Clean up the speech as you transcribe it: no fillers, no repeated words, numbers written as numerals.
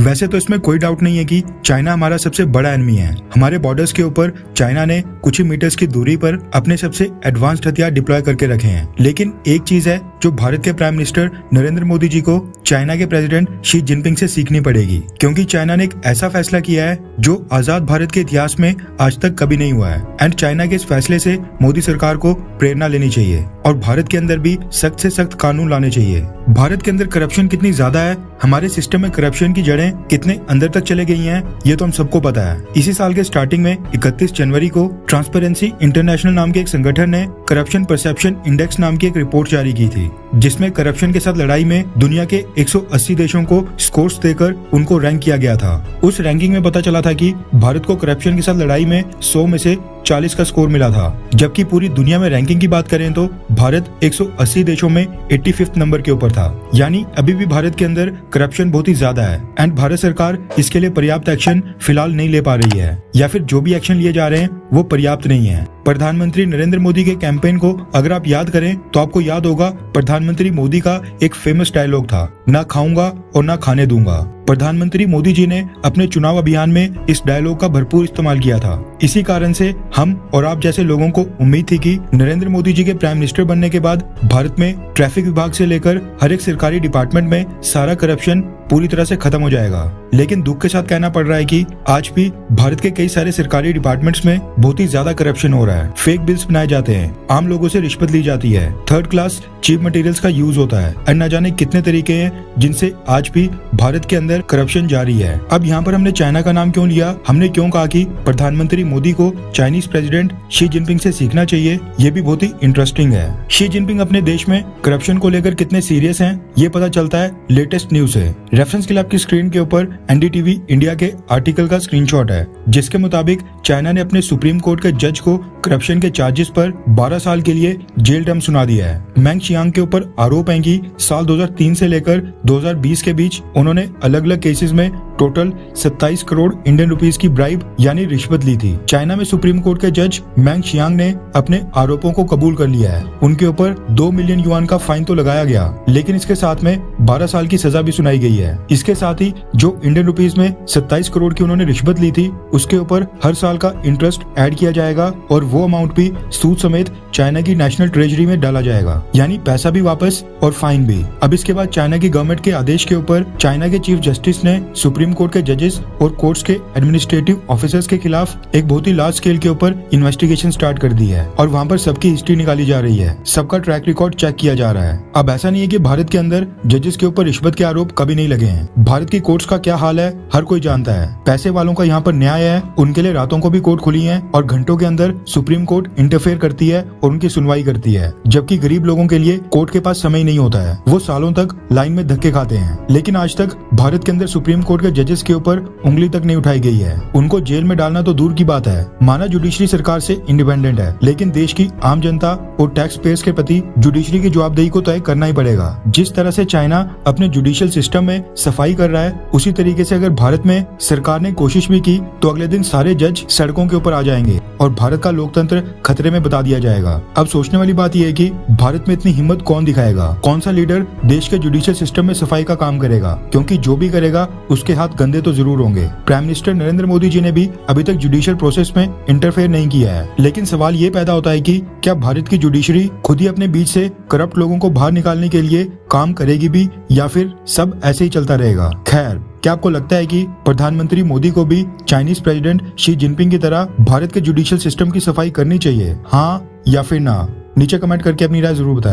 वैसे तो इसमें कोई डाउट नहीं है कि चाइना हमारा सबसे बड़ा एनिमी है। हमारे बॉर्डर्स के ऊपर चाइना ने कुछ ही मीटर्स की दूरी पर अपने सबसे एडवांस्ड हथियार डिप्लॉय करके रखे हैं। लेकिन एक चीज है जो भारत के प्राइम मिनिस्टर नरेंद्र मोदी जी को चाइना के प्रेसिडेंट शी जिनपिंग से सीखनी पड़ेगी, क्योंकि चाइना ने एक ऐसा फैसला किया है जो आजाद भारत के इतिहास में आज तक कभी नहीं हुआ है। एंड चाइना के इस फैसले से मोदी सरकार को प्रेरणा लेनी चाहिए और भारत के अंदर भी सख्त से सख्त कानून लाने चाहिए। भारत के अंदर करप्शन कितनी ज्यादा है, हमारे सिस्टम में करप्शन की जड़ें कितने अंदर तक चले गई हैं, ये तो हम सबको पता है। इसी साल के स्टार्टिंग में 31 जनवरी को ट्रांसपेरेंसी इंटरनेशनल नाम के एक संगठन ने करप्शन परसेप्शन इंडेक्स नाम की एक रिपोर्ट जारी की थी, जिसमें करप्शन के साथ लड़ाई में दुनिया के 180 देशों को स्कोर्स देकर उनको रैंक किया गया था। उस रैंकिंग में पता चला था कि भारत को करप्शन के साथ लड़ाई में 100 में से 40 का स्कोर मिला था, जबकि पूरी दुनिया में रैंकिंग की बात करें तो भारत 180 देशों में 85वें नंबर के ऊपर था। यानी अभी भी भारत के अंदर करप्शन बहुत ही ज्यादा है एंड भारत सरकार इसके लिए पर्याप्त एक्शन फिलहाल नहीं ले पा रही है, या फिर जो भी एक्शन लिए जा रहे हैं वो पर्याप्त नहीं है। प्रधानमंत्री नरेंद्र मोदी के कैंपेन को अगर आप याद करें तो आपको याद होगा प्रधानमंत्री मोदी का एक फेमस डायलॉग था, ना खाऊंगा और ना खाने दूंगा। प्रधानमंत्री मोदी जी ने अपने चुनाव अभियान में इस डायलॉग का भरपूर इस्तेमाल किया था। इसी कारण से हम और आप जैसे लोगों को उम्मीद थी कि नरेंद्र मोदी जी के प्राइम मिनिस्टर बनने के बाद भारत में ट्रैफिक विभाग से लेकर हर एक सरकारी डिपार्टमेंट में सारा करप्शन पूरी तरह से खत्म हो जाएगा। लेकिन दुख के साथ कहना पड़ रहा है कि आज भी भारत के कई सारे सरकारी डिपार्टमेंट्स में बहुत ही ज्यादा करप्शन हो रहा है। फेक बिल्स बनाए जाते हैं, आम लोगों से रिश्वत ली जाती है, थर्ड क्लास चीप मटेरियल्स का यूज होता है और न जाने कितने तरीके हैं जिनसे आज भी भारत के अंदर करप्शन जारी है। अब यहाँ पर हमने चाइना का नाम क्यों लिया, हमने क्यों कहा कि प्रधानमंत्री मोदी को चाइनीज प्रेसिडेंट शी जिनपिंग से सीखना चाहिए, ये भी बहुत ही इंटरेस्टिंग है। शी जिनपिंग अपने देश में करप्शन को लेकर कितने सीरियस हैं, ये पता चलता है लेटेस्ट न्यूज से। रेफरेंस के लिए आपकी स्क्रीन के ऊपर एनडीटीवी इंडिया के आर्टिकल का स्क्रीनशॉट है, जिसके मुताबिक चाइना ने अपने सुप्रीम कोर्ट के जज को करप्शन के चार्जेस पर 12 साल के लिए जेल टर्म सुना दिया है। मैंग शियांग के ऊपर आरोप है कि साल 2003 से लेकर 2020 के बीच उन्होंने अलग अलग केसेस में टोटल 27 करोड़ इंडियन रुपीस की ब्राइब यानी रिश्वत ली थी। चाइना में सुप्रीम कोर्ट के जज मैंग शियांग ने अपने आरोपों को कबूल कर लिया है। उनके ऊपर 2 मिलियन युआन का फाइन तो लगाया गया, लेकिन इसके साथ में 12 साल की सजा भी सुनाई गई है। इसके साथ ही जो इंडियन रुपीस में 27 करोड़ की उन्होंने रिश्वत ली थी, उसके ऊपर हर साल का इंटरेस्ट ऐड किया जाएगा और वो अमाउंट भी सूद समेत चाइना की नेशनल ट्रेजरी में डाला जाएगा, यानी पैसा भी वापस और फाइन भी। अब इसके बाद चाइना की गवर्नमेंट के आदेश के ऊपर चाइना के चीफ जस्टिस ने सुप्रीम कोर्ट के जजेस और कोर्ट्स के एडमिनिस्ट्रेटिव ऑफिसर्स के खिलाफ एक बहुत ही लार्ज स्केल के ऊपर इन्वेस्टिगेशन स्टार्ट कर दी है और वहाँ पर सबकी हिस्ट्री निकाली जा रही है, सबका ट्रैक रिकॉर्ड चेक किया जा रहा है। अब ऐसा नहीं है कि भारत के अंदर जजेस के ऊपर रिश्वत के आरोप कभी नहीं लगे हैं। भारत की कोर्ट्स का क्या हाल है हर कोई जानता है। पैसे वालों का यहाँ पर न्याय है, उनके लिए रातों को भी कोर्ट खुली है और घंटों के अंदर सुप्रीम कोर्ट इंटरफेयर करती है और उनकी सुनवाई करती है, जबकि गरीब लोगों के लिए कोर्ट के पास समय नहीं होता है, वो सालों तक लाइन में धक्के खाते हैं। लेकिन आज तक भारत के अंदर सुप्रीम कोर्ट के जजेस के ऊपर उंगली तक नहीं उठाई गई है। उनको जेल में डालना तो दूर की बात है, माना जुडिशरी सरकार से इंडिपेंडेंट है, लेकिन देश की आम जनता और टैक्स पेयर्स के प्रति जुडिशरी की जवाबदेही को तय करना ही पड़ेगा। जिस तरह से चाइना अपने जुडिशियल सिस्टम में सफाई कर रहा है, उसी तरीके से अगर भारत में सरकार ने कोशिश भी की तो अगले दिन सारे जज सड़कों के ऊपर आ जाएंगे और भारत का लोकतंत्र खतरे में बता दिया जाएगा। अब सोचने वाली बात यह है कि भारत में इतनी हिम्मत कौन दिखाएगा, कौन सा लीडर देश के जुडिशियल सिस्टम में सफाई का काम करेगा, क्योंकि जो भी करेगा उसके हाथ गंदे तो जरूर होंगे। प्राइम मिनिस्टर नरेंद्र मोदी जी ने भी अभी तक जुडिशियल प्रोसेस में इंटरफेयर नहीं किया है, लेकिन सवाल ये पैदा होता है कि क्या भारत की जुडिशरी खुद ही अपने बीच से करप्ट लोगों को बाहर निकालने के लिए काम करेगी भी, या फिर सब ऐसे ही चलता रहेगा। खैर, क्या आपको लगता है कि प्रधानमंत्री मोदी को भी चाइनीज प्रेसिडेंट शी जिनपिंग की तरह भारत के जुडिशियल सिस्टम की सफाई करनी चाहिए, हाँ या फिर ना? नीचे कमेंट करके अपनी राय जरूर बताएं।